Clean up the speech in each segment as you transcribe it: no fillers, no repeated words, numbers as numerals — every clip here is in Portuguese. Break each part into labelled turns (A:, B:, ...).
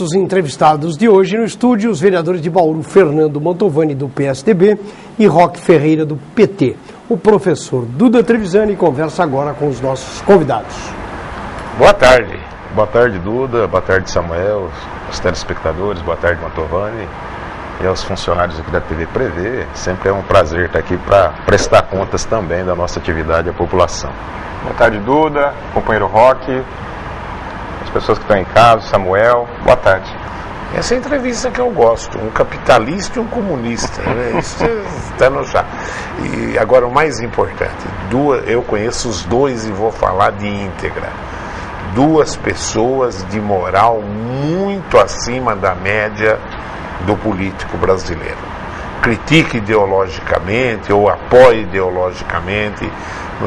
A: Os entrevistados de hoje no estúdio, os vereadores de Bauru, Fernando Mantovani, do PSDB, e Roque Ferreira, do PT. O professor Duda Trevisani conversa agora com os nossos convidados.
B: Boa tarde. Boa tarde, Duda. Boa tarde, Samuel, os telespectadores. Boa tarde, Mantovani. E aos funcionários aqui da TV Prevê. Sempre é um prazer estar aqui para prestar contas também da nossa atividade à população.
C: Boa tarde, Duda, companheiro Roque, as pessoas que estão em casa, Samuel, boa tarde.
D: Essa é a entrevista que eu gosto, um capitalista e um comunista, né? Isso está no chá. E agora o mais importante, eu conheço os dois e vou falar de íntegra. Duas pessoas de moral muito acima da média do político brasileiro. Critique ideologicamente ou apoie ideologicamente,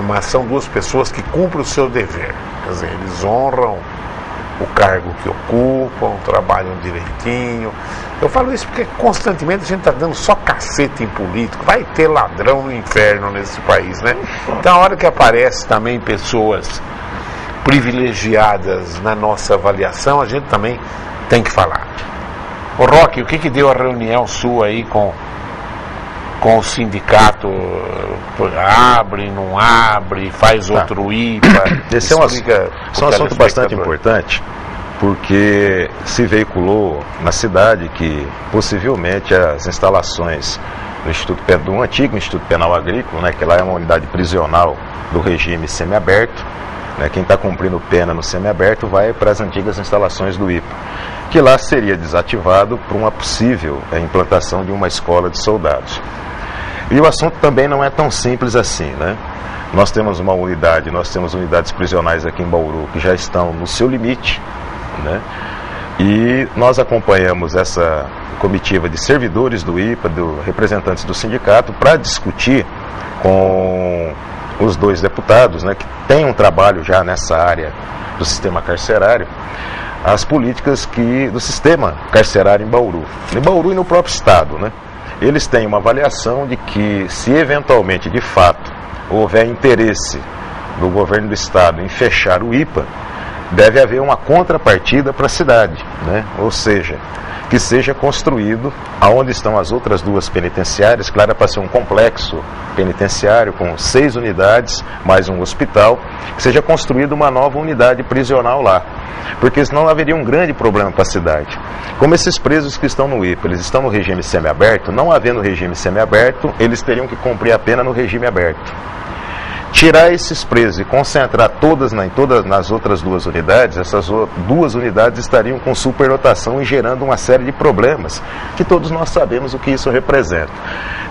D: mas são duas pessoas que cumprem o seu dever. Quer dizer, eles honram o cargo que ocupam, trabalham direitinho. Eu falo isso porque constantemente a gente está dando só cacete em político. Vai ter ladrão no inferno nesse país, né? Então a hora que aparece também pessoas privilegiadas na nossa avaliação, a gente também tem que falar. Ô Roque, o que deu a reunião sua aí com o sindicato? Abre, não abre, faz outro IPA?
B: Esse é um assunto bastante importante, porque se veiculou na cidade que possivelmente as instalações do antigo Instituto Penal Agrícola, né, que lá é uma unidade prisional do regime semiaberto, né, quem está cumprindo pena no semiaberto vai para as antigas instalações do IPA, que lá seria desativado por uma possível implantação de uma escola de soldados. E o assunto também não é tão simples assim, né? Nós temos unidades prisionais aqui em Bauru que já estão no seu limite, né? E nós acompanhamos essa comitiva de servidores do IPA, representantes do sindicato, para discutir com os dois deputados, né, que têm um trabalho já nessa área do sistema carcerário, as políticas do sistema carcerário em Bauru e no próprio estado, né? Eles têm uma avaliação de que, se eventualmente, de fato, houver interesse do governo do estado em fechar o IPA, deve haver uma contrapartida para a cidade, né? Ou seja, que seja construído aonde estão as outras duas penitenciárias, claro, para ser um complexo penitenciário com 6 unidades, mais um hospital, que seja construída uma nova unidade prisional lá, porque senão haveria um grande problema para a cidade. Como esses presos que estão no IPA, eles estão no regime semiaberto, não havendo regime semiaberto, eles teriam que cumprir a pena no regime aberto. Tirar esses presos e concentrar todas nas outras duas unidades, essas duas unidades estariam com superlotação e gerando uma série de problemas, que todos nós sabemos o que isso representa.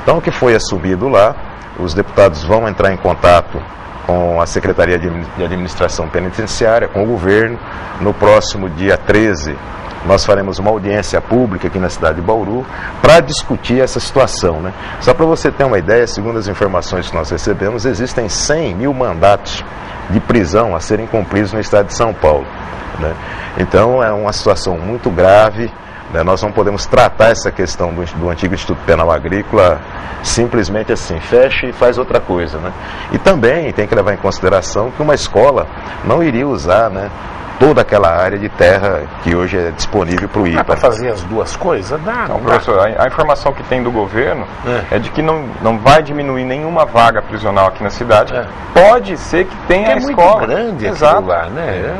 B: Então, o que foi assumido lá, os deputados vão entrar em contato com a Secretaria de Administração Penitenciária, com o governo. No próximo dia 13, nós faremos uma audiência pública aqui na cidade de Bauru para discutir essa situação, né? Só para você ter uma ideia, segundo as informações que nós recebemos, existem 100 mil mandatos de prisão a serem cumpridos no estado de São Paulo, né? Então é uma situação muito grave, né? Nós não podemos tratar essa questão do antigo Instituto Penal Agrícola simplesmente assim, fecha e faz outra coisa, né? E também tem que levar em consideração que uma escola não iria usar, né, toda aquela área de terra que hoje é disponível para o IPA.
D: Para fazer as duas coisas?
C: Não, professor, a informação que tem do governo é de que não vai diminuir nenhuma vaga prisional aqui na cidade. Pode ser que tenha a escola.
D: É muito grande
C: aquilo
D: lá, né?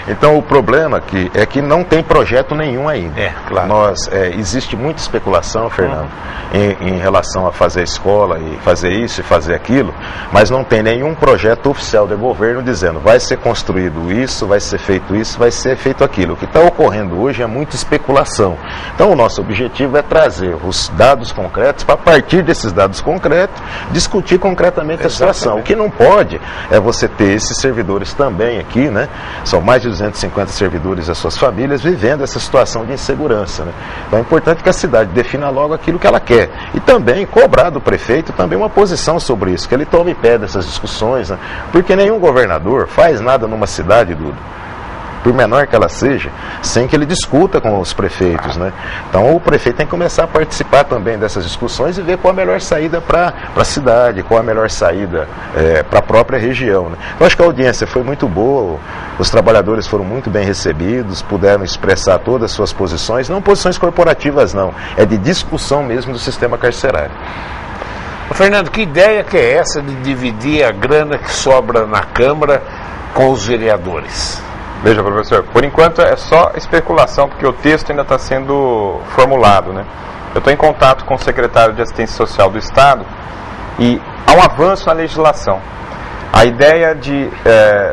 B: Então o problema é que não tem projeto nenhum ainda.
D: Claro.
B: Existe muita especulação, Fernando, em relação a fazer a escola e fazer isso e fazer aquilo, mas não tem nenhum projeto oficial do governo dizendo vai ser construído isso, vai ser feito isso, vai ser feito aquilo. O que está ocorrendo hoje é muita especulação. Então o nosso objetivo é trazer os dados concretos, para a partir desses dados concretos, discutir concretamente a situação. O que não pode é você ter esses servidores também aqui, né? São mais de 250 servidores e as suas famílias vivendo essa situação de insegurança, né? Então é importante que a cidade defina logo aquilo que ela quer. E também cobrar do prefeito também uma posição sobre isso, que ele tome pé dessas discussões, né? Porque nenhum governador faz nada numa cidade, Duda, por menor que ela seja, sem que ele discuta com os prefeitos, né? Então o prefeito tem que começar a participar também dessas discussões e ver qual a melhor saída para a cidade, qual a melhor saída para a própria região, né? Eu acho que a audiência foi muito boa, os trabalhadores foram muito bem recebidos, puderam expressar todas as suas posições, não posições corporativas não, é de discussão mesmo do sistema carcerário.
D: Fernando, que ideia que é essa de dividir a grana que sobra na Câmara com os vereadores?
C: Veja, professor, por enquanto é só especulação, porque o texto ainda está sendo formulado, né? Eu estou em contato com o secretário de Assistência Social do Estado e há um avanço na legislação. A ideia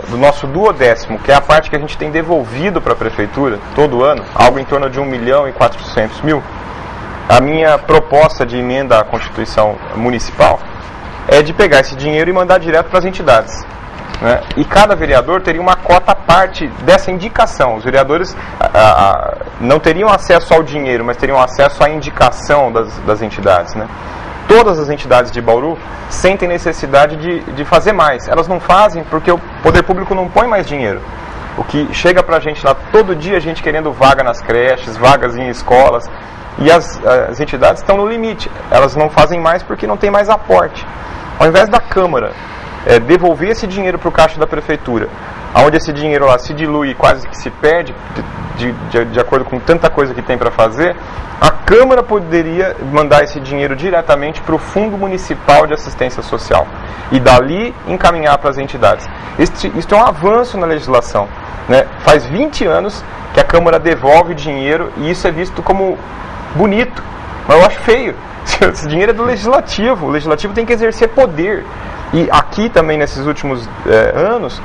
C: do nosso duodécimo, que é a parte que a gente tem devolvido para a Prefeitura todo ano, algo em torno de 1.400.000, a minha proposta de emenda à Constituição Municipal é de pegar esse dinheiro e mandar direto para as entidades, né? E cada vereador teria uma cota à parte dessa indicação. Os vereadores não teriam acesso ao dinheiro, mas teriam acesso à indicação das entidades, né? Todas as entidades de Bauru sentem necessidade de fazer mais. Elas não fazem porque o poder público não põe mais dinheiro. O que chega para a gente lá todo dia, a gente querendo vaga nas creches, vagas em escolas, e as entidades estão no limite. Elas não fazem mais porque não tem mais aporte. Ao invés da Câmara devolver esse dinheiro para o caixa da Prefeitura, onde esse dinheiro lá se dilui e quase que se perde, de acordo com tanta coisa que tem para fazer, a Câmara poderia mandar esse dinheiro diretamente para o Fundo Municipal de Assistência Social e dali encaminhar para as entidades. Isso é um avanço na legislação, né? Faz 20 anos que a Câmara devolve dinheiro e isso é visto como bonito, mas eu acho feio. Esse dinheiro é do Legislativo, o Legislativo tem que exercer poder. E aqui também, nesses últimos anos,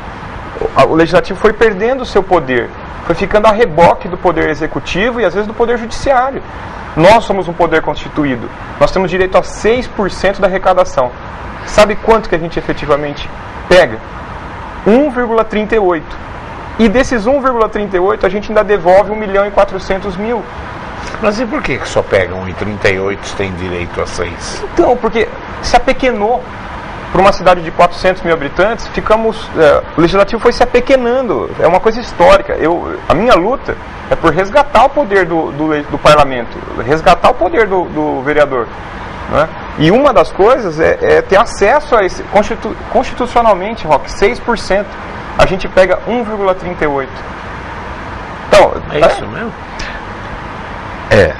C: o Legislativo foi perdendo o seu poder, foi ficando a reboque do Poder Executivo e às vezes do Poder Judiciário. Nós somos um poder constituído, nós temos direito a 6% da arrecadação. Sabe quanto que a gente efetivamente pega? 1,38. E desses 1,38 a gente ainda devolve 1.400.000.
D: Mas e por que só pegam 1,38 se tem direito a 6?
C: Então, porque se apequenou. Para uma cidade de 400 mil habitantes, o Legislativo foi se apequenando. É uma coisa histórica. A minha luta é por resgatar o poder do Parlamento, resgatar o poder do vereador, né? E uma das coisas é ter acesso a esse, constitucionalmente, Roque, 6%. A gente pega 1,38. Então,
D: é isso mesmo?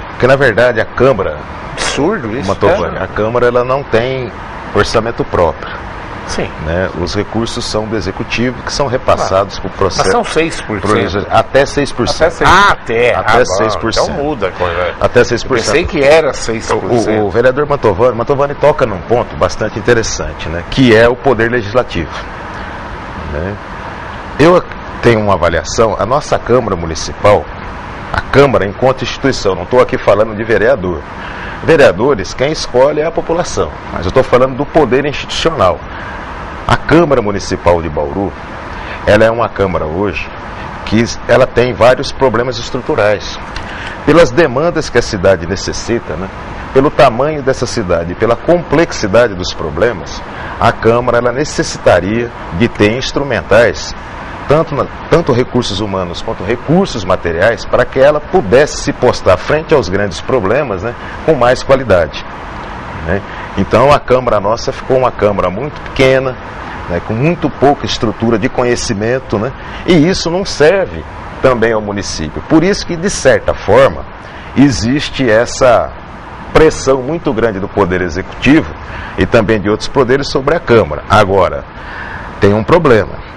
B: Porque na verdade a Câmara...
D: Absurdo isso.
B: A Câmara ela não tem orçamento próprio.
D: Sim.
B: Né? Os recursos são do Executivo, que são repassados para o processo.
D: Mas são 6%.
B: Até 6%.
D: Até
B: 6%.
D: Então muda a coisa.
B: Até 6%. Eu
D: pensei que era 6%.
B: O vereador Mantovani toca num ponto bastante interessante, né? Que é o poder legislativo. Né? Eu tenho uma avaliação, a nossa Câmara Municipal, a Câmara enquanto instituição, não estou aqui falando de vereador. Vereadores, quem escolhe é a população, mas eu estou falando do poder institucional. A Câmara Municipal de Bauru, ela é uma Câmara hoje que ela tem vários problemas estruturais. Pelas demandas que a cidade necessita, né, pelo tamanho dessa cidade, pela complexidade dos a Câmara ela necessitaria de ter instrumentais, tanto recursos humanos quanto recursos materiais, para que ela pudesse se postar frente aos grandes problemas, né, com mais qualidade. Né? Então a Câmara nossa ficou uma Câmara muito pequena, né, com muito pouca estrutura de conhecimento, né, e isso não serve também ao município. Por isso que, de certa forma, existe essa pressão muito grande do Poder Executivo e também de outros poderes sobre a Câmara. Agora, tem um problema,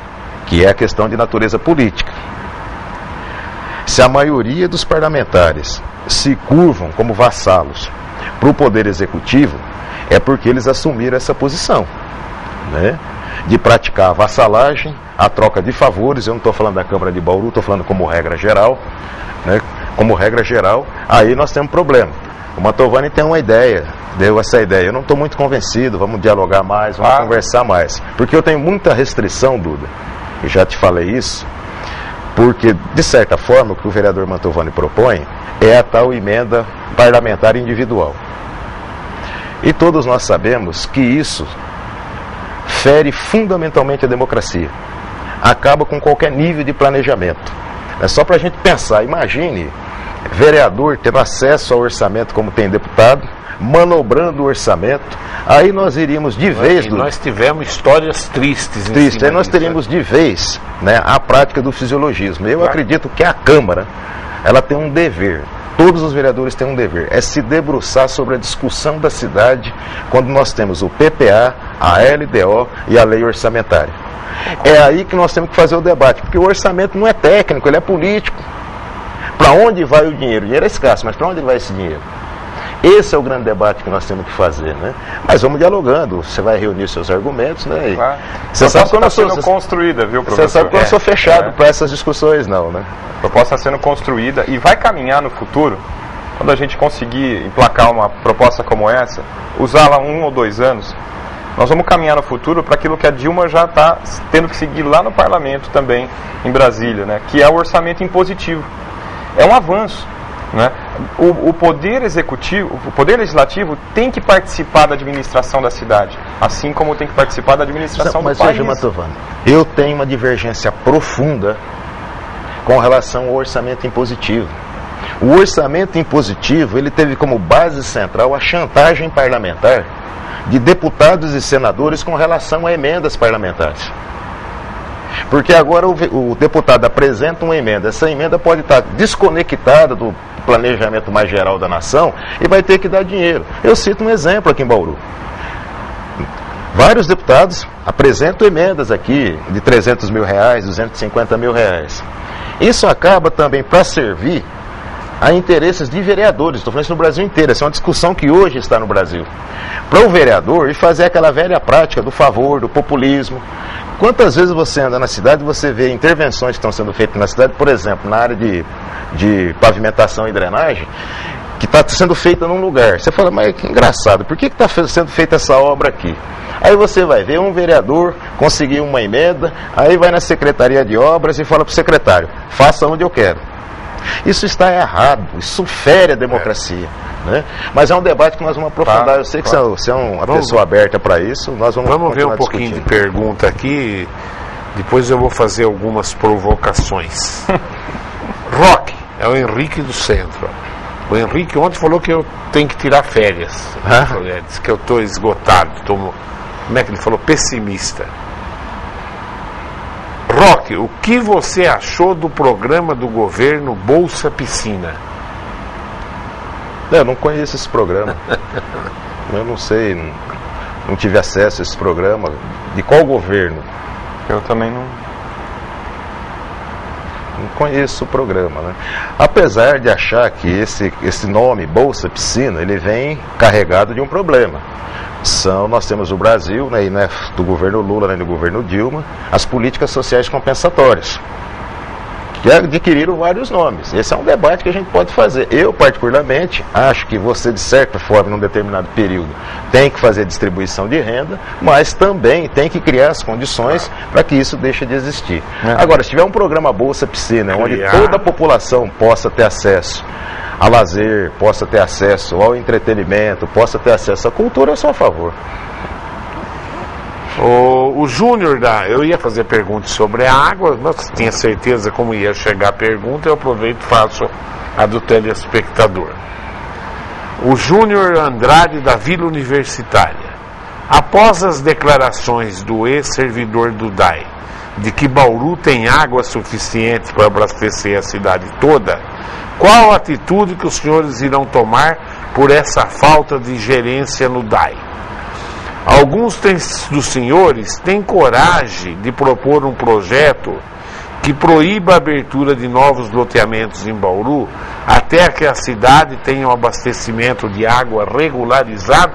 B: que é a questão de natureza política. Se a maioria dos parlamentares se curvam como vassalos para o Poder Executivo, é porque eles assumiram essa posição, né, de praticar a vassalagem, a troca de favores. Eu não estou falando da Câmara de Bauru, estou falando como regra geral, né, como regra geral, aí nós temos problema. O Mantovani tem uma ideia, deu essa ideia, eu não estou muito convencido, vamos dialogar mais, vamos conversar mais, porque eu tenho muita restrição, Duda. Eu já te falei isso, porque, de certa forma, o que o vereador Mantovani propõe é a tal emenda parlamentar individual. E todos nós sabemos que isso fere fundamentalmente a democracia. Acaba com qualquer nível de planejamento. É só para a gente pensar, imagine vereador tendo acesso ao orçamento como tem deputado, manobrando o orçamento, aí nós iríamos de vez...
D: Nós tivemos histórias tristes.
B: Aí nós teríamos de vez, né, a prática do fisiologismo. Eu acredito que a Câmara, ela tem um dever, todos os vereadores têm um dever, é se debruçar sobre a discussão da cidade quando nós temos o PPA, a LDO e a lei orçamentária. É aí que nós temos que fazer o debate, porque o orçamento não é técnico, ele é político. Para onde vai o dinheiro? O dinheiro é escasso, mas para onde vai esse dinheiro? Esse é o grande debate que nós temos que fazer, né? Mas vamos dialogando, você vai reunir seus argumentos, né? E
C: claro.
B: Você sabe que eu não sou
C: construída, viu, professor?
B: Você sabe que eu não sou fechado para essas discussões, não, né?
C: A proposta está sendo construída e vai caminhar no futuro, quando a gente conseguir emplacar uma proposta como essa, usá-la 1 ou 2 anos, nós vamos caminhar no futuro para aquilo que a Dilma já está tendo que seguir lá no parlamento também, em Brasília, né? Que é o orçamento impositivo. É um avanço. Né? O poder executivo, o poder legislativo tem que participar da administração da cidade, assim como tem que participar da administração do país. Mas veja,
B: Mantovani, eu tenho uma divergência profunda com relação ao orçamento impositivo. O orçamento impositivo, ele teve como base central a chantagem parlamentar de deputados e senadores com relação a emendas parlamentares. Porque agora o deputado apresenta uma emenda, essa emenda pode estar desconectada do planejamento mais geral da nação e vai ter que dar dinheiro. Eu cito um exemplo aqui em Bauru. Vários deputados apresentam emendas aqui de R$300 mil, R$250 mil. Isso acaba também para servir a interesses de vereadores. Estou falando isso no Brasil inteiro. Essa é uma discussão que hoje está no Brasil. Para o vereador ir fazer aquela velha prática do favor, do populismo. Quantas vezes você anda na cidade e você vê intervenções que estão sendo feitas na cidade, por exemplo, na área de pavimentação e drenagem, que está sendo feita num lugar. Você fala, mas que engraçado, por que está sendo feita essa obra aqui? Aí você vai ver um vereador conseguir uma emenda, aí vai na Secretaria de Obras e fala para o secretário, faça onde eu quero. Isso está errado, isso fere a democracia. Né? Mas é um debate que nós vamos aprofundar. Eu sei que você é uma pessoa aberta para isso. Nós vamos
D: ver um pouquinho de pergunta aqui. Depois eu vou fazer algumas provocações. Roque, é o Henrique do Centro. O Henrique ontem falou que eu tenho que tirar férias. Disse que eu estou esgotado. Como é que ele falou? Pessimista. Roque, o que você achou do programa do governo Bolsa Piscina?
B: Eu não conheço esse programa. Eu não sei, não tive acesso a esse programa. De qual governo?
C: Eu também não
B: conheço o programa, né? Apesar de achar que esse nome, Bolsa Piscina, ele vem carregado de um problema. Nós temos o Brasil, né, e não é do governo Lula nem do governo Dilma, as políticas sociais compensatórias, que adquiriram vários nomes. Esse é um debate que a gente pode fazer. Eu, particularmente, acho que você, de certa forma, num determinado período, tem que fazer distribuição de renda, mas também tem que criar as condições para que isso deixe de existir. Agora, se tiver um programa Bolsa Piscina, onde toda a população possa ter acesso a lazer, possa ter acesso ao entretenimento, possa ter acesso à cultura, eu sou a favor.
D: O Júnior, eu ia fazer perguntas sobre a água, mas tinha certeza como ia chegar a pergunta, eu aproveito e faço a do telespectador. O Júnior Andrade, da Vila Universitária. Após as declarações do ex-servidor do DAI de que Bauru tem água suficiente para abastecer a cidade toda, qual a atitude que os senhores irão tomar por essa falta de gerência no DAI? Alguns dos senhores têm coragem de propor um projeto que proíba a abertura de novos loteamentos em Bauru até que a cidade tenha um abastecimento de água regularizado?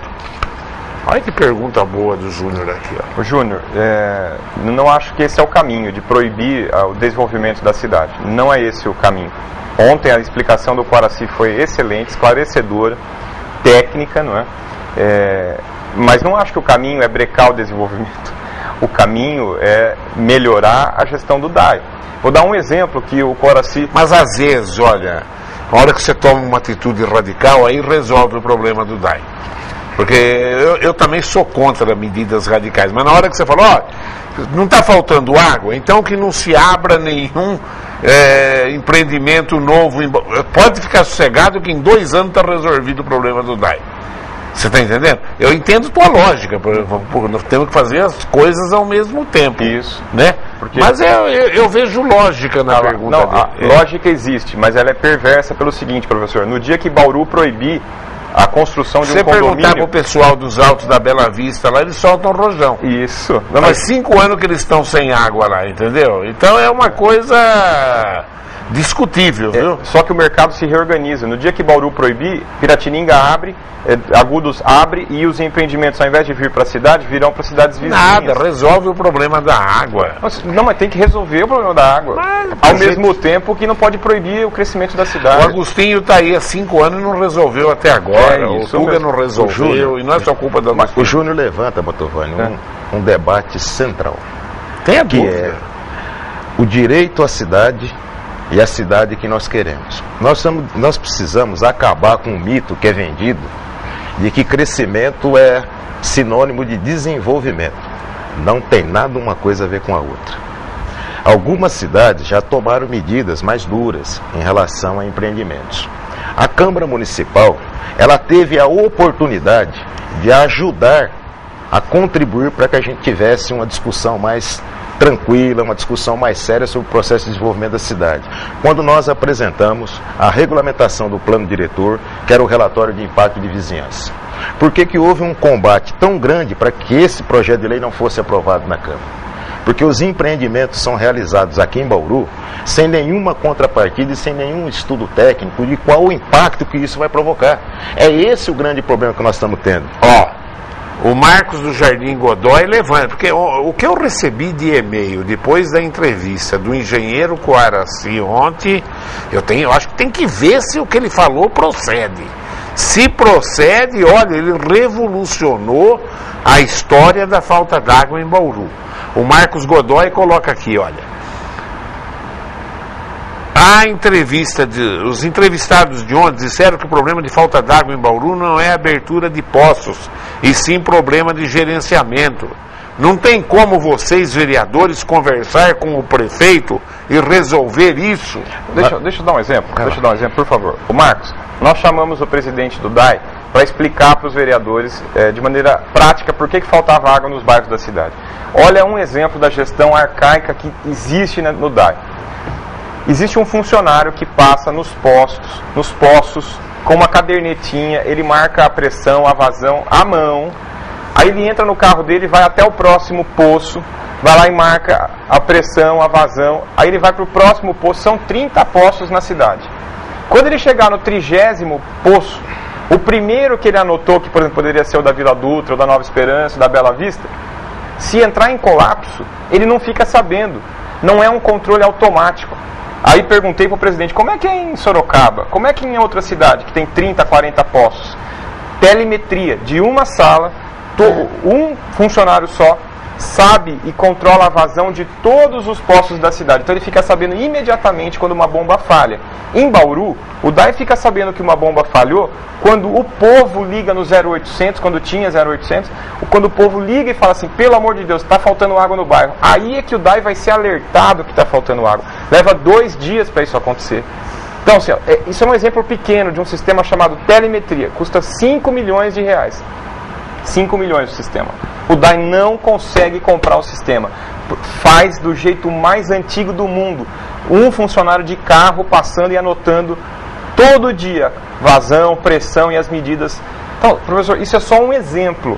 D: Olha que pergunta boa do Júnior aqui.
C: Ó. Júnior, não acho que esse é o caminho de proibir o desenvolvimento da cidade. Não é esse o caminho. Ontem a explicação do Quaraci foi excelente, esclarecedora, técnica, não é? Mas não acho que o caminho é brecar o desenvolvimento. O caminho é melhorar a gestão do DAI. Vou dar um exemplo que o Quaraci...
D: Mas às vezes, olha, na hora que você toma uma atitude radical, aí resolve o problema do DAI. Porque eu também sou contra medidas radicais. Mas na hora que você fala, ó, não está faltando água, então que não se abra nenhum empreendimento novo. Pode ficar sossegado que em 2 anos está resolvido o problema do DAI. Você está entendendo? Eu entendo tua lógica, nós temos que fazer as coisas ao mesmo tempo.
C: Isso.
D: Né?
C: Porque...
D: Mas eu vejo lógica na pergunta
C: não,
D: dele.
C: Lógica existe, mas ela é perversa pelo seguinte, professor. No dia que Bauru proibir a construção de um condomínio...
D: Você perguntar para o pessoal dos Altos da Bela Vista lá, eles soltam rojão.
C: Isso.
D: Não, mas 5 anos que eles estão sem água lá, entendeu? Então é uma coisa discutível, viu?
C: Só que o mercado se reorganiza. No dia que Bauru proibir, Piratininga abre, Agudos abre e os empreendimentos, ao invés de vir para a cidade, virão para cidades vizinhas.
D: Nada, resolve o problema da água.
C: Não, mas tem que resolver o problema da água. Ao mesmo tempo que não pode proibir o crescimento da cidade.
D: O Agostinho está aí há 5 anos e não resolveu até agora. O Tuga não resolveu e não é só culpa do Agostinho.
B: O Júnior levanta, Mantovani, um debate central.
D: Tem a
B: que
D: dúvida.
B: é o direito à cidade e a cidade que nós queremos. Nós precisamos acabar com o mito que é vendido de que crescimento é sinônimo de desenvolvimento. Não tem nada uma coisa a ver com a outra. Algumas cidades já tomaram medidas mais duras em relação a empreendimentos. A Câmara Municipal, ela teve a oportunidade de ajudar a contribuir para que a gente tivesse uma discussão mais tranquila, uma discussão mais séria sobre o processo de desenvolvimento da cidade. Quando nós apresentamos a regulamentação do plano diretor, que era o relatório de impacto de vizinhança. Por que houve um combate tão grande para que esse projeto de lei não fosse aprovado na Câmara? Porque os empreendimentos são realizados aqui em Bauru sem nenhuma contrapartida e sem nenhum estudo técnico de qual o impacto que isso vai provocar. É esse o grande problema que nós estamos tendo.
D: O Marcos do Jardim Godoy levanta, porque o que eu recebi de e-mail depois da entrevista do engenheiro Coaraci ontem, eu acho que tem que ver se o que ele falou procede. Se procede, olha, ele revolucionou a história da falta d'água em Bauru. O Marcos Godoy coloca aqui, olha. Os entrevistados de ontem disseram que o problema de falta d'água em Bauru não é abertura de poços, e sim problema de gerenciamento. Não tem como vocês, vereadores, conversar com o prefeito e resolver isso?
C: Deixa eu dar um exemplo. Por favor. O Marcos, nós chamamos o presidente do DAI para explicar para os vereadores de maneira prática por que faltava água nos bairros da cidade. Olha um exemplo da gestão arcaica que existe no DAI. Existe um funcionário que passa nos poços, com uma cadernetinha, ele marca a pressão, a vazão, à mão, aí ele entra no carro dele e vai até o próximo poço, vai lá e marca a pressão, a vazão, aí ele vai para o próximo poço, são 30 poços na cidade. Quando ele chegar no 30º poço, o primeiro que ele anotou, que por exemplo poderia ser o da Vila Dutra, ou da Nova Esperança, da Bela Vista, se entrar em colapso, ele não fica sabendo, não é um controle automático. Aí perguntei para o presidente, como é que é em Sorocaba? Como é que em outra cidade que tem 30, 40 poços? Telemetria, de uma sala, um funcionário só sabe e controla a vazão de todos os poços da cidade. Então ele fica sabendo imediatamente quando uma bomba falha. Em Bauru, o DAI fica sabendo que uma bomba falhou quando o povo liga no 0800, quando tinha 0800, quando o povo liga e fala assim, pelo amor de Deus, está faltando água no bairro. Aí é que o DAI vai ser alertado que está faltando água. Leva 2 dias para isso acontecer. Então, assim, isso é um exemplo pequeno de um sistema chamado telemetria. Custa 5 milhões de reais. 5 milhões o sistema. O DAI não consegue comprar o sistema. Faz do jeito mais antigo do mundo. Um funcionário de carro passando e anotando todo dia vazão, pressão e as medidas. Então, professor, isso é só um exemplo.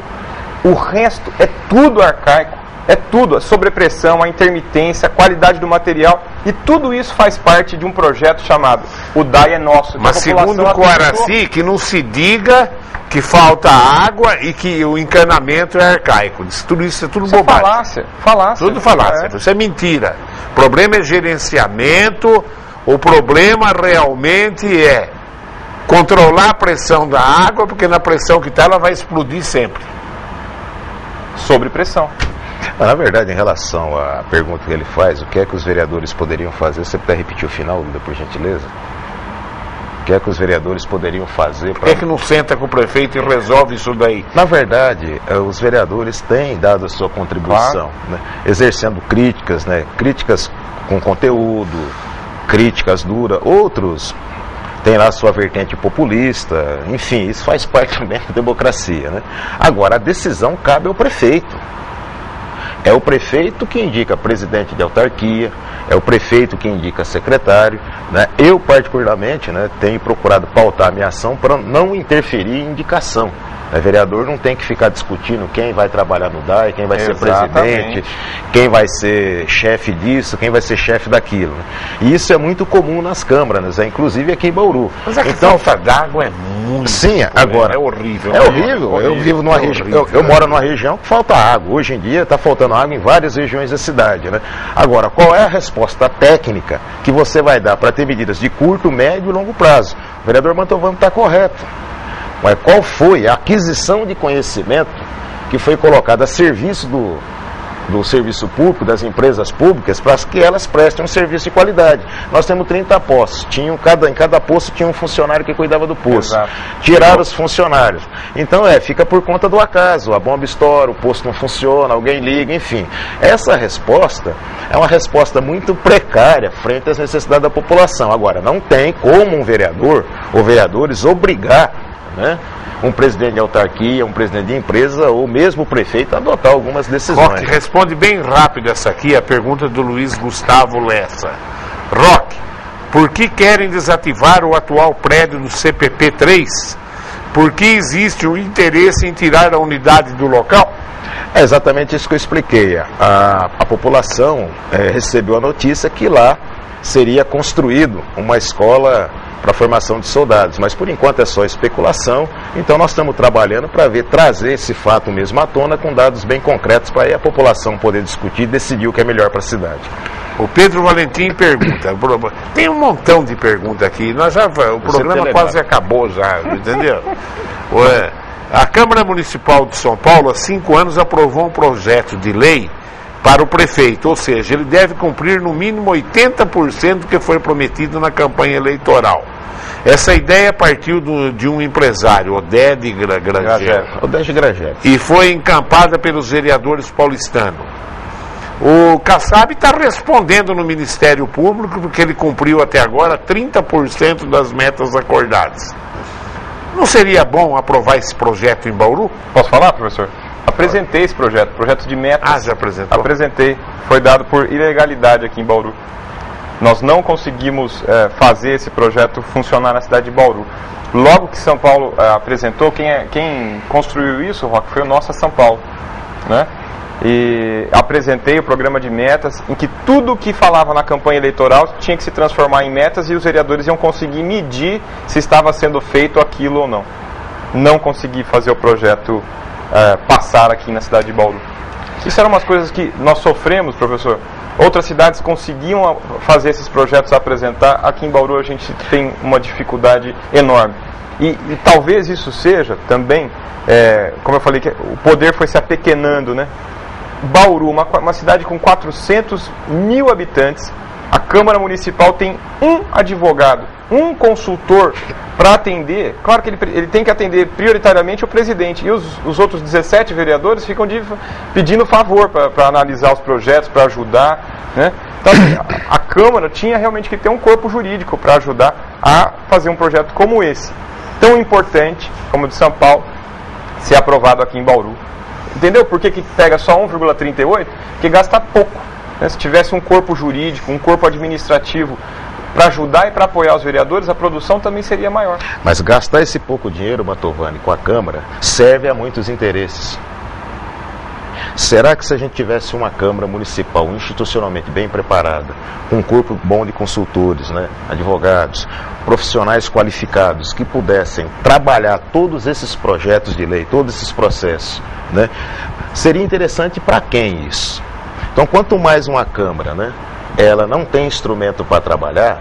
C: O resto é tudo arcaico. É tudo, a sobrepressão, a intermitência, a qualidade do material, e tudo isso faz parte de um projeto chamado O DAI é Nosso.
D: Mas segundo o Coaraci, que não se diga que falta água e que o encanamento é arcaico. Tudo isso é tudo bobagem.
C: Falácia.
D: Tudo falácia. Isso é mentira. O problema é gerenciamento, o problema realmente é controlar a pressão da água, porque na pressão que está ela vai explodir sempre.
C: Sobrepressão.
B: Na verdade, em relação à pergunta que ele faz, o que é que os vereadores poderiam fazer? Você puder repetir o final, Duda, por gentileza? O que é que os vereadores poderiam fazer?
D: Por que é que não senta com o prefeito e resolve isso daí?
B: Na verdade, os vereadores têm dado a sua contribuição, né? Exercendo críticas, né? Críticas com conteúdo, críticas duras, outros têm lá a sua vertente populista, enfim, isso faz parte também da democracia, né? Agora, a decisão cabe ao prefeito. É o prefeito que indica presidente de autarquia, é o prefeito que indica secretário, né? Eu, particularmente, né, tenho procurado pautar a minha ação para não interferir em indicação. O vereador não tem que ficar discutindo quem vai trabalhar no DAI, quem vai ser presidente, quem vai ser chefe disso, quem vai ser chefe daquilo. E isso é muito comum nas câmaras, né? Inclusive aqui em Bauru.
D: Mas a falta d'água é muito...
B: Sim, agora...
D: É horrível.
B: É horrível. Eu vivo numa região... Eu moro numa região que falta água. Hoje em dia está faltando água em várias regiões da cidade, né? Agora, qual é a resposta técnica que você vai dar para ter medidas de curto, médio e longo prazo? O vereador Mantovani está correto. Mas qual foi a aquisição de conhecimento que foi colocada a serviço do serviço público, das empresas públicas, para que elas prestem um serviço de qualidade? Nós temos 30 postos, em cada posto tinha um funcionário que cuidava do posto. Exato. Tiraram os funcionários. Então fica por conta do acaso, a bomba estoura, o posto não funciona, alguém liga, enfim. Essa resposta é uma resposta muito precária frente às necessidades da população. Agora, não tem como um vereador ou vereadores obrigar, né, um presidente de autarquia, um presidente de empresa ou mesmo o prefeito a adotar algumas decisões.
D: Roque, responde bem rápido essa aqui, a pergunta do Luiz Gustavo Lessa. Roque, por que querem desativar o atual prédio do CPP3? Por que existe o interesse em tirar a unidade do local?
B: É exatamente isso que eu expliquei. A população recebeu a notícia que lá seria construído uma escola para a formação de soldados, mas por enquanto é só especulação, então nós estamos trabalhando para trazer esse fato mesmo à tona com dados bem concretos para a população poder discutir e decidir o que é melhor para a cidade.
D: O Pedro Valentim pergunta, tem um montão de perguntas aqui, o programa quase acabou já, entendeu? A Câmara Municipal de São Paulo há 5 anos aprovou um projeto de lei para o prefeito, ou seja, ele deve cumprir no mínimo 80% do que foi prometido na campanha eleitoral. Essa ideia partiu de um empresário, Oded Grangel, e foi encampada pelos vereadores paulistanos. O Kassab está respondendo no Ministério Público porque ele cumpriu até agora 30% das metas acordadas. Não seria bom aprovar esse projeto em Bauru?
C: Posso falar, professor? Apresentei esse projeto de metas.
D: Já apresentou?
C: Apresentei, foi dado por ilegalidade aqui em Bauru. Nós não conseguimos fazer esse projeto funcionar na cidade de Bauru. Logo que São Paulo apresentou, quem construiu isso, Roque, foi o Nossa São Paulo, né? E apresentei o programa de metas, em que tudo que falava na campanha eleitoral tinha que se transformar em metas e os vereadores iam conseguir medir se estava sendo feito aquilo ou não. Não consegui fazer o projeto passar aqui na cidade de Bauru. Isso eram umas coisas que nós sofremos, professor. Outras cidades conseguiam fazer esses projetos apresentar. Aqui em Bauru a gente tem uma dificuldade enorme. E talvez isso seja também, como eu falei, que o poder foi se apequenando, né? Bauru, uma cidade com 400 mil habitantes, a Câmara Municipal tem um advogado, um consultor para atender. Claro que ele tem que atender prioritariamente o presidente, e os outros 17 vereadores ficam pedindo favor para analisar os projetos, para ajudar, né? Então, a Câmara tinha realmente que ter um corpo jurídico para ajudar a fazer um projeto como esse, tão importante como o de São Paulo, ser aprovado aqui em Bauru. Entendeu por que pega só 1,38? Porque gasta pouco, né? Se tivesse um corpo jurídico, um corpo administrativo para ajudar e para apoiar os vereadores, a produção também seria maior.
B: Mas gastar esse pouco dinheiro, Mantovani, com a Câmara, serve a muitos interesses. Será que se a gente tivesse uma Câmara Municipal institucionalmente bem preparada, com um corpo bom de consultores, né, advogados, profissionais qualificados, que pudessem trabalhar todos esses projetos de lei, todos esses processos, né, seria interessante para quem isso? Então, quanto mais uma Câmara, né, ela não tem instrumento para trabalhar,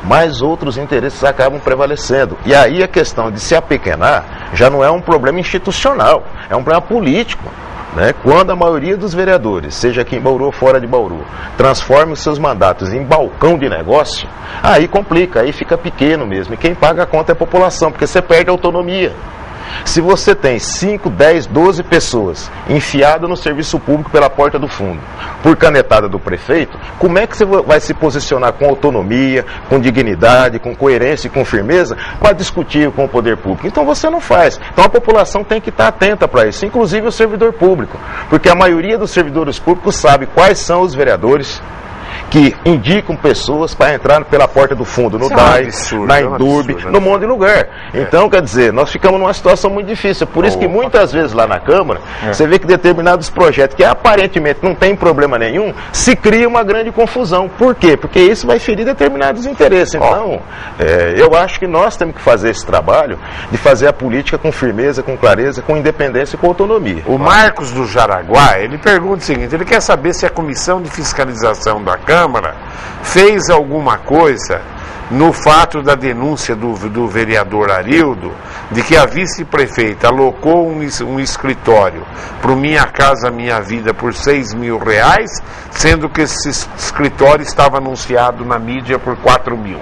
B: mais outros interesses acabam prevalecendo. E aí a questão de se apequenar já não é um problema institucional, é um problema político. Né? Quando a maioria dos vereadores, seja aqui em Bauru ou fora de Bauru, transforma os seus mandatos em balcão de negócio, aí complica, aí fica pequeno mesmo. E quem paga a conta é a população, porque você perde a autonomia. Se você tem 5, 10, 12 pessoas enfiadas no serviço público pela porta do fundo, por canetada do prefeito, como é que você vai se posicionar com autonomia, com dignidade, com coerência e com firmeza para discutir com o poder público? Então você não faz. Então a população tem que estar atenta para isso, inclusive o servidor público, porque a maioria dos servidores públicos sabe quais são os vereadores que indicam pessoas para entrar pela porta do fundo, no DAI, na Indurb, num monte de lugar. Então, quer dizer, nós ficamos numa situação muito difícil. Por isso que muitas vezes lá na Câmara, você vê que determinados projetos que aparentemente não tem problema nenhum, se cria uma grande confusão. Por quê? Porque isso vai ferir determinados interesses. Então, eu acho que nós temos que fazer esse trabalho de fazer a política com firmeza, com clareza, com independência e com autonomia.
D: O Marcos do Jaraguá, ele pergunta o seguinte, ele quer saber se a Comissão de Fiscalização da Câmara fez alguma coisa no fato da denúncia do vereador Arildo de que a vice-prefeita alocou um escritório para o Minha Casa Minha Vida por R$6.000, sendo que esse escritório estava anunciado na mídia por R$4.000.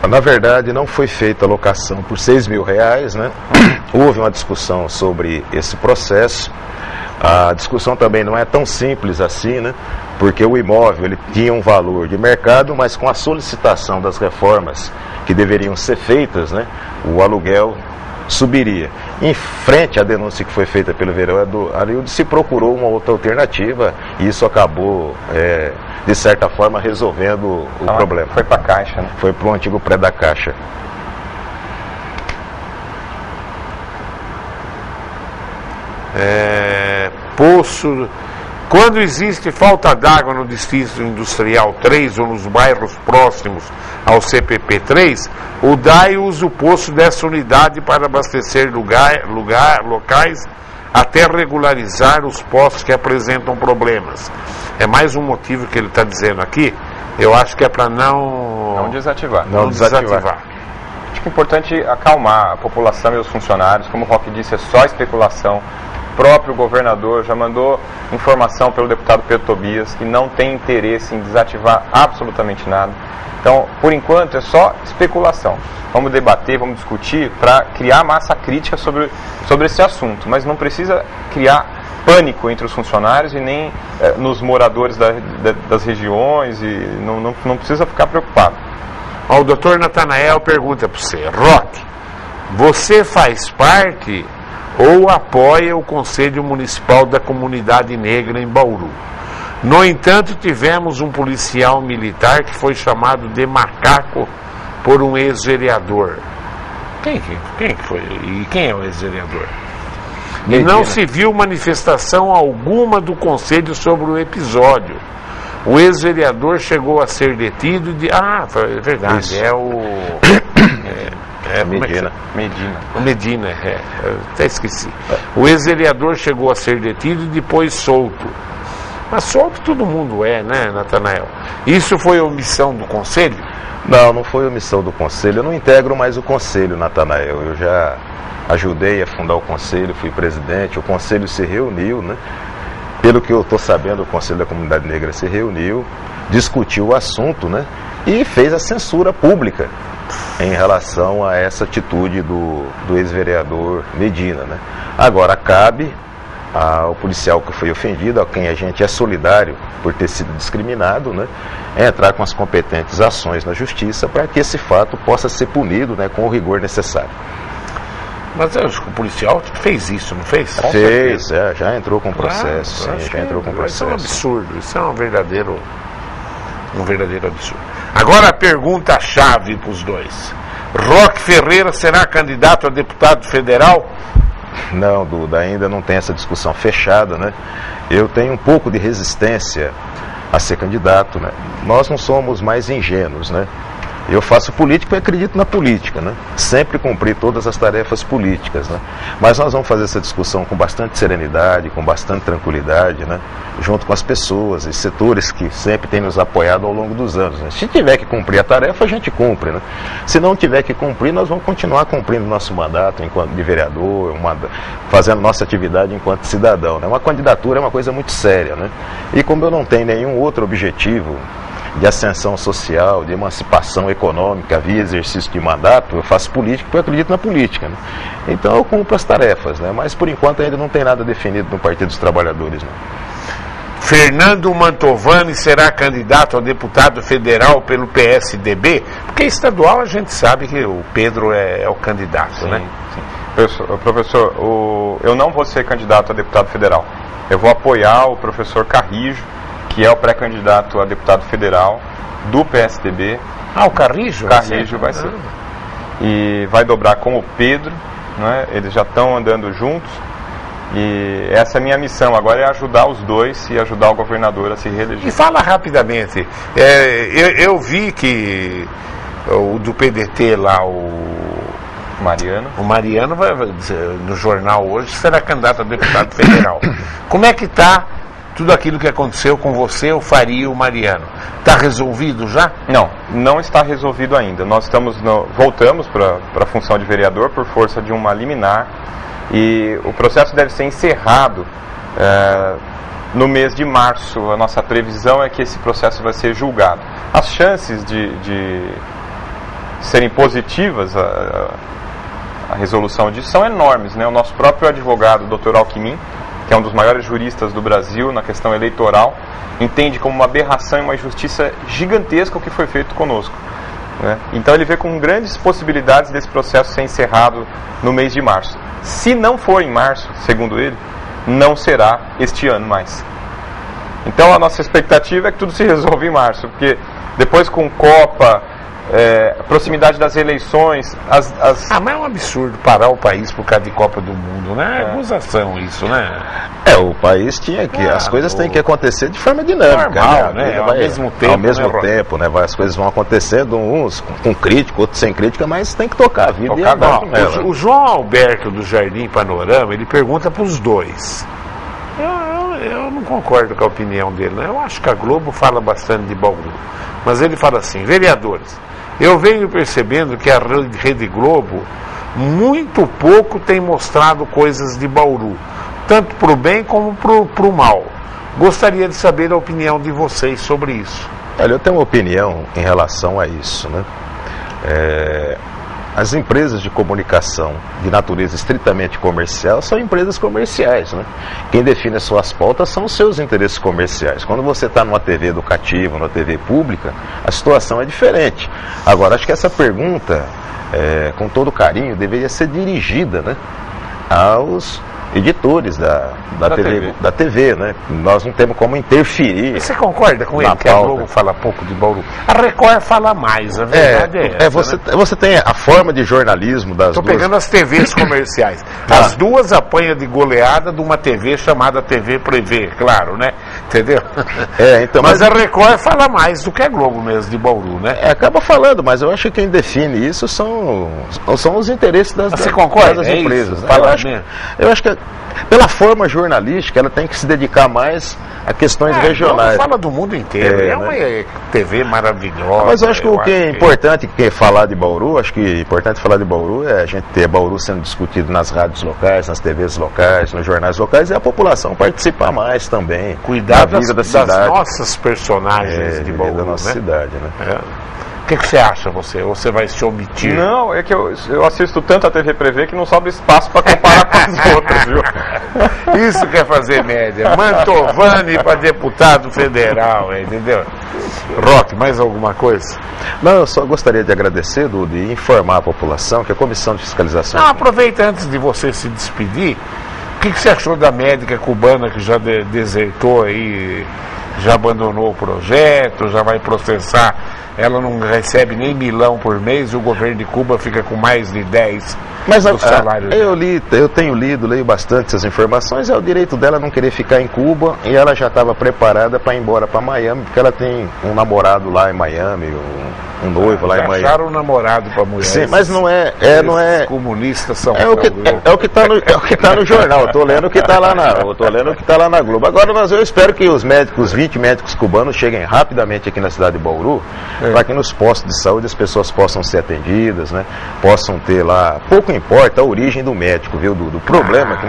B: Na verdade, não foi feita a locação por R$6.000, né? Houve uma discussão sobre esse processo. A discussão também não é tão simples assim, né? Porque o imóvel ele tinha um valor de mercado, mas com a solicitação das reformas que deveriam ser feitas, né? O aluguel subiria. Em frente à denúncia que foi feita pelo vereador Arildo, se procurou uma outra alternativa e isso acabou, de certa forma, resolvendo o problema.
C: Foi para a Caixa, né?
B: Foi para o antigo prédio da Caixa.
D: Poço. Quando existe falta d'água no Distrito Industrial 3 ou nos bairros próximos ao CPP 3, o DAI usa o poço dessa unidade para abastecer locais até regularizar os postos que apresentam problemas. É mais um motivo que ele está dizendo aqui. Eu acho que é para não
C: desativar.
D: Não desativar.
C: Acho que é importante acalmar a população e os funcionários. Como o Roque disse, é só especulação. O próprio governador já mandou informação pelo deputado Pedro Tobias que não tem interesse em desativar absolutamente nada. Então, por enquanto, é só especulação. Vamos debater, vamos discutir para criar massa crítica sobre esse assunto, mas não precisa criar pânico entre os funcionários e nem nos moradores das regiões, e não precisa ficar preocupado.
D: O doutor Natanael pergunta para você, Roque, você faz parte ou apoia o Conselho Municipal da Comunidade Negra em Bauru? No entanto, tivemos um policial militar que foi chamado de macaco por um ex-vereador. Quem que foi? E quem é o ex-vereador? E não se viu manifestação alguma do Conselho sobre o episódio. O ex-vereador chegou a ser detido é verdade, isso. Medina, eu até esqueci. O ex-vereador chegou a ser detido e depois solto. Mas solto todo mundo né, Natanael? Isso foi omissão do Conselho?
B: Não foi omissão do Conselho. Eu não integro mais o Conselho, Natanael. Eu já ajudei a fundar o Conselho, fui presidente. O Conselho se reuniu, né? Pelo que eu estou sabendo, o Conselho da Comunidade Negra se reuniu, discutiu o assunto, né? E fez a censura pública em relação a essa atitude do ex-vereador Medina, né? Agora, cabe ao policial que foi ofendido, a quem a gente é solidário por ter sido discriminado, né? Entrar com as competentes ações na justiça para que esse fato possa ser punido, né, com o rigor necessário.
D: Mas eu acho que o policial fez isso, não fez?
B: Fez, já entrou com processo, sim, já entrou com processo.
D: Isso é um absurdo, isso é um verdadeiro absurdo. Agora a pergunta-chave para os dois. Roque Ferreira será candidato a deputado federal?
B: Não, Duda, ainda não tem essa discussão fechada, né? Eu tenho um pouco de resistência a ser candidato, né? Nós não somos mais ingênuos, né? Eu faço política e acredito na política, né? Sempre cumpri todas as tarefas políticas, né? Mas nós vamos fazer essa discussão com bastante serenidade, com bastante tranquilidade, né? Junto com as pessoas e setores que sempre têm nos apoiado ao longo dos anos, né? Se tiver que cumprir a tarefa, a gente cumpre, né? Se não tiver que cumprir, nós vamos continuar cumprindo nosso mandato enquanto de vereador, fazendo nossa atividade enquanto cidadão, né? Uma candidatura é uma coisa muito séria, né? E como eu não tenho nenhum outro objetivo de ascensão social, de emancipação econômica via exercício de mandato, eu faço política porque eu acredito na política, né? Então eu cumpro as tarefas, né? Mas por enquanto ainda não tem nada definido no Partido dos Trabalhadores, né?
D: Fernando Mantovani será candidato a deputado federal pelo PSDB? Porque estadual a gente sabe que o Pedro é o candidato, sim, né?
C: Sim. Professor, eu não vou ser candidato a deputado federal. Eu vou apoiar o professor Carrijo, que é o pré-candidato a deputado federal do PSDB.
D: Ah, o Carrijo?
C: Carrijo vai ser. E vai dobrar com o Pedro, né? Eles já estão andando juntos. E essa é a minha missão agora, é ajudar os dois e ajudar o governador a se reeleger.
D: E fala rapidamente, eu vi que o do PDT lá, o Mariano vai, no jornal hoje, será candidato a deputado federal. Como é que está tudo aquilo que aconteceu com você, o Faria e o Mariano? Está resolvido já?
C: Não está resolvido ainda. Nós voltamos para a função de vereador por força de uma liminar. E o processo deve ser encerrado no mês de março. A nossa previsão é que esse processo vai ser julgado. As chances de serem positivas a resolução disso são enormes, né? O nosso próprio advogado, Dr. Alckmin, que é um dos maiores juristas do Brasil na questão eleitoral, entende como uma aberração e uma injustiça gigantesca o que foi feito conosco, né? Então ele vê com grandes possibilidades desse processo ser encerrado no mês de março. Se não for em março, segundo ele, não será este ano mais. Então a nossa expectativa é que tudo se resolva em março, porque depois com Copa, a proximidade das eleições...
D: mas é um absurdo parar o país por causa de Copa do Mundo, né? É acusação isso, né?
B: O país tinha que... as coisas têm que acontecer de forma dinâmica.
D: Normal, né? Ao mesmo tempo,
B: né? As coisas vão acontecendo, uns com crítica, outros sem crítica, mas tem que tocar a vida e andar com ela.
D: O João Alberto do Jardim Panorama, ele pergunta para os dois. Eu não concordo com a opinião dele, né? Eu acho que a Globo fala bastante de Bauru. Mas ele fala assim, vereadores, eu venho percebendo que a Rede Globo muito pouco tem mostrado coisas de Bauru, tanto para o bem como para o mal. Gostaria de saber a opinião de vocês sobre isso.
B: Olha, eu tenho uma opinião em relação a isso, né? As empresas de comunicação de natureza estritamente comercial são empresas comerciais, né? Quem define as suas pautas são os seus interesses comerciais. Quando você está numa TV educativa, numa TV pública, a situação é diferente. Agora, acho que essa pergunta, com todo carinho, deveria ser dirigida, né, aos editores da TV, né? Nós não temos como interferir.
D: Você concorda com ele que a Globo fala pouco de Bauru? A Record fala mais, a verdade é essa, né?
B: Você tem a forma de jornalismo das duas...
D: Estou pegando as TVs comerciais. As duas apanham de goleada de uma TV chamada TV Prevê, claro, né? Entendeu?
B: Então,
D: mas a Record fala mais do que a Globo mesmo, de Bauru, né?
B: Acaba falando, mas eu acho que quem define isso são os interesses das empresas.
D: Isso?
B: Eu acho que pela forma jornalística, ela tem que se dedicar mais a questões regionais.
D: Fala do mundo inteiro, uma TV maravilhosa.
B: Mas eu acho que o que é importante falar de Bauru, acho que é importante falar de Bauru é a gente ter Bauru sendo discutido nas rádios locais, nas TVs locais, nos jornais locais, e a população participar mais também.
D: Cuidar da vida da cidade. Das nossas personagens de Bauru,
B: da nossa cidade, né?
D: O que você acha, você? Ou você vai se omitir?
C: Não, é que eu assisto tanto a TV Prevê que não sobra espaço para comparar com as outras, viu?
D: Isso quer fazer média. Mantovani para deputado federal, entendeu? Roque, mais alguma coisa?
B: Não, eu só gostaria de agradecer, Dudu, e informar a população que a Comissão de Fiscalização...
D: aproveita antes de você se despedir, o que você achou da médica cubana que já desertou aí, já abandonou o projeto, já vai processar? Ela não recebe nem milão por mês e o governo de Cuba fica com mais de 10 do salário.
B: Eu tenho leio bastante essas informações. É o direito dela não querer ficar em Cuba e ela já estava preparada para ir embora para Miami, porque ela tem um namorado lá em Miami, um noivo lá em Miami.
D: Acharam o namorado para mulher.
B: Sim, mas não é. Os
D: comunistas são.
B: É o que está no jornal. Eu tô lendo o que está lá na Globo. Agora eu espero que os 20 médicos cubanos cheguem rapidamente aqui na cidade de Bauru, para que nos postos de saúde as pessoas possam ser atendidas, né? Possam ter lá. Pouco importa a origem do médico, viu? Do problema que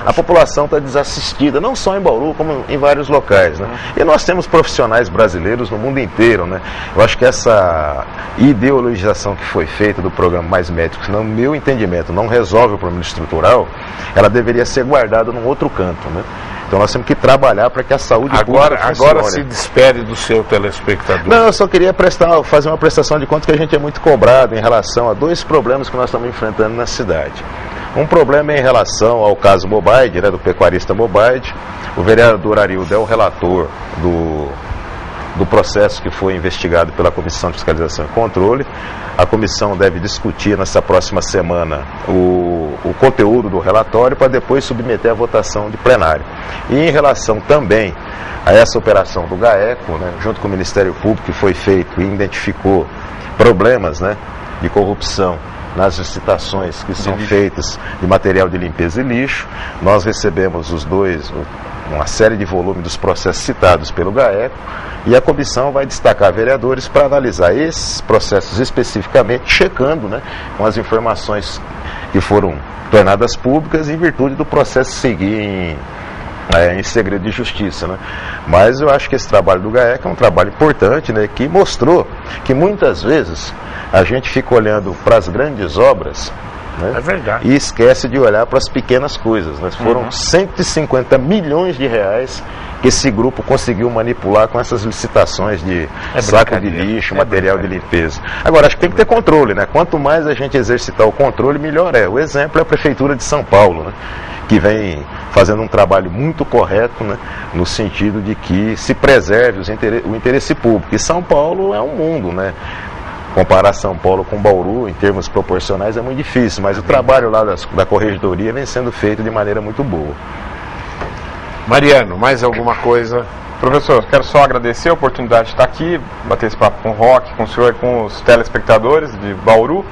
B: a população está desassistida, não só em Bauru, como em vários locais, né? E nós temos profissionais brasileiros no mundo inteiro, né? Eu acho que essa ideologização que foi feita do programa Mais Médicos, no meu entendimento, não resolve o problema estrutural, ela deveria ser guardada num outro canto, né? Então nós temos que trabalhar para que a saúde pública funcione.
D: Agora se despede do seu telespectador.
B: Não, eu só queria fazer uma prestação de contas que a gente é muito cobrado em relação a 2 problemas que nós estamos enfrentando na cidade. Um problema é em relação ao caso Mobaide, né, do pecuarista Mobaide. O vereador Arildo é o relator do processo que foi investigado pela Comissão de Fiscalização e Controle. A comissão deve discutir nessa próxima semana o conteúdo do relatório para depois submeter à votação de plenário. E em relação também a essa operação do GAECO, né, junto com o Ministério Público, que foi feito e identificou problemas, né, de corrupção nas licitações que são feitas de material de limpeza e lixo. Nós recebemos uma série de volumes dos processos citados pelo GAECO, e a comissão vai destacar vereadores para analisar esses processos especificamente, checando, né, com as informações que foram tornadas públicas em virtude do processo seguir em segredo de justiça, né? Mas eu acho que esse trabalho do GAECO é um trabalho importante, né, que mostrou que muitas vezes a gente fica olhando para as grandes obras, né,
D: é verdade,
B: e esquece de olhar para as pequenas coisas, né? Foram 150 milhões de reais que esse grupo conseguiu manipular com essas licitações de saco de lixo, material de limpeza. Agora, acho que tem que ter controle, né? Quanto mais a gente exercitar o controle, melhor é. O exemplo é a Prefeitura de São Paulo, né, que vem fazendo um trabalho muito correto, né, no sentido de que se preserve o interesse público. E São Paulo é um mundo, né? Comparar São Paulo com Bauru em termos proporcionais é muito difícil, mas o trabalho lá da Corregedoria vem sendo feito de maneira muito boa.
D: Mariano, mais alguma coisa?
C: Professor, quero só agradecer a oportunidade de estar aqui, bater esse papo com o Roque, com o senhor e com os telespectadores de Bauru,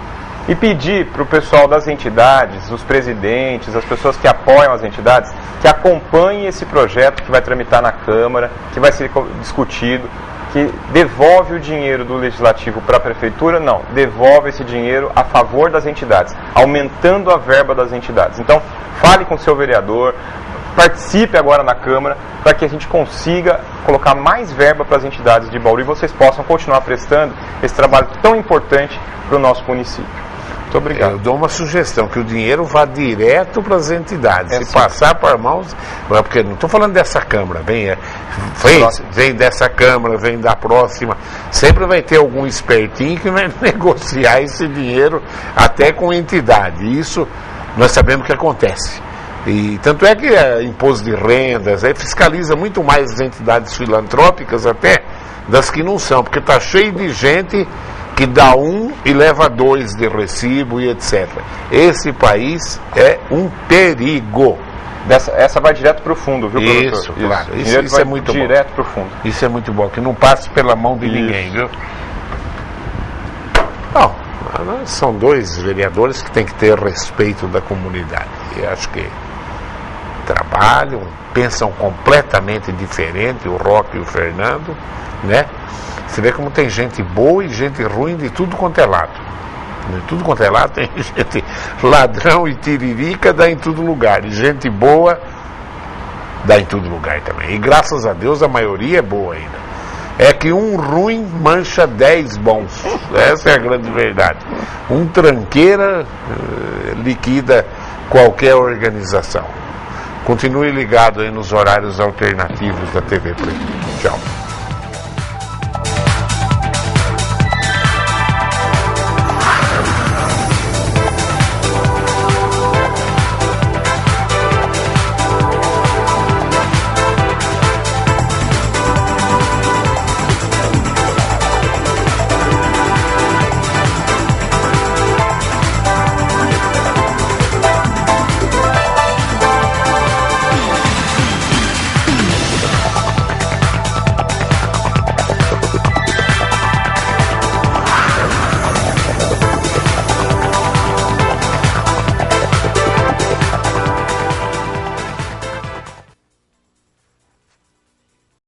C: e pedir para o pessoal das entidades, os presidentes, as pessoas que apoiam as entidades, que acompanhem esse projeto que vai tramitar na Câmara, que vai ser discutido, que devolve o dinheiro do Legislativo para a Prefeitura, não, devolve esse dinheiro a favor das entidades, aumentando a verba das entidades. Então, fale com o seu vereador, participe agora na Câmara, para que a gente consiga colocar mais verba para as entidades de Bauru e vocês possam continuar prestando esse trabalho tão importante para o nosso município. Muito obrigado.
D: Eu dou uma sugestão, que o dinheiro vá direto para as entidades. Se passar para mãos, porque não estou falando dessa Câmara, vem dessa Câmara, vem da próxima, sempre vai ter algum espertinho que vai negociar esse dinheiro até com entidade. Isso nós sabemos que acontece. E tanto é que imposto de rendas fiscaliza muito mais as entidades filantrópicas até das que não são, porque está cheio de gente que dá 1 e leva 2 de recibo e etc. Esse país é um perigo.
C: Essa vai direto para o fundo, viu, professor?
D: Isso, claro. Isso é muito bom.
C: Direto para o fundo.
D: Isso é muito bom, que não passe pela mão de ninguém, viu? Não, são 2 vereadores que têm que ter respeito da comunidade. E acho que trabalham, pensam completamente diferente, o Roque e o Fernando, né? Você vê como tem gente boa e gente ruim de tudo quanto é lado. De tudo quanto é lado tem gente ladrão e tiririca, dá em todo lugar. E gente boa dá em todo lugar também. E graças a Deus a maioria é boa ainda. É que um ruim mancha 10 bons. Essa é a grande verdade. Um tranqueira liquida qualquer organização. Continue ligado aí nos horários alternativos da TV Play. Tchau.